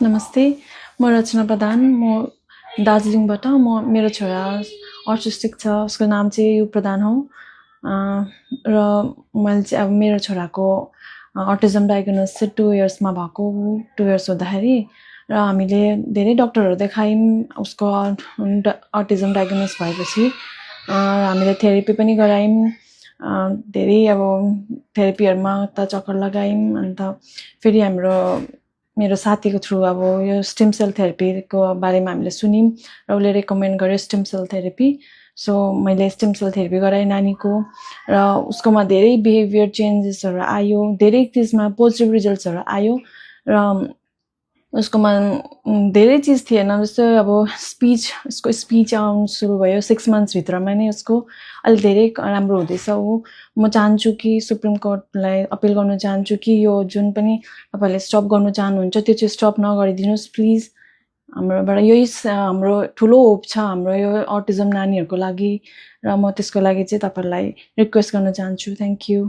नमस्ते, म रचना प्रधान। म दार्जिलिङबाट। मेरो छोरा अटिस्टिक छ। उसको नाम चाहिँ युग प्रधान हो। र मैले चाहिँ अब मेरो छोराको अटिज्म डायग्नोस चाहिँ 2 इयर्समा भएको। 2 इयर्स हुँदाखेरि र हामीले धेरै डक्टरहरू देखायौँ उसको अटिज्म डायग्नोस भएपछि। हामीले थेरेपी पनि गरायौँ। धेरै अब थेरेपीहरूमा त चक्कर लगायौँ। अन्त फेरि मेरो साथीको थ्रु अब यो स्टेम सेल थेरेपीको बारेमा हामीले सुन्यौँ र उसले रेकमेन्ड गर्यो स्टेम सेल थेरेपी। सो मैले स्टेम सेल थेरेपी गराएँ नानीको, र उसकोमा धेरै बिहेभियर चेन्जेसहरू आयो, धेरै चिजमा पोजिटिभ रिजल्ट्सहरू आयो। र उसकोमा धेरै चिज थिएन, जस्तो अब उसको स्पिच आउनु सुरु भयो 6 मन्थ्सभित्रमा नै। उसको अहिले धेरै राम्रो हुँदैछ ऊ। म चाहन्छु कि सुप्रिम कोर्टलाई अपिल गर्न चाहन्छु कि यो जुन पनि तपाईँहरूले स्टप गर्नु चाहनुहुन्छ त्यो चाहिँ स्टप नगरिदिनुहोस् प्लिज। हाम्रोबाट यही हाम्रो ठुलो होप छ हाम्रो यो अटिज्म नानीहरूको लागि, र म त्यसको लागि चाहिँ तपाईँहरूलाई रिक्वेस्ट गर्न चाहन्छु। Thank you.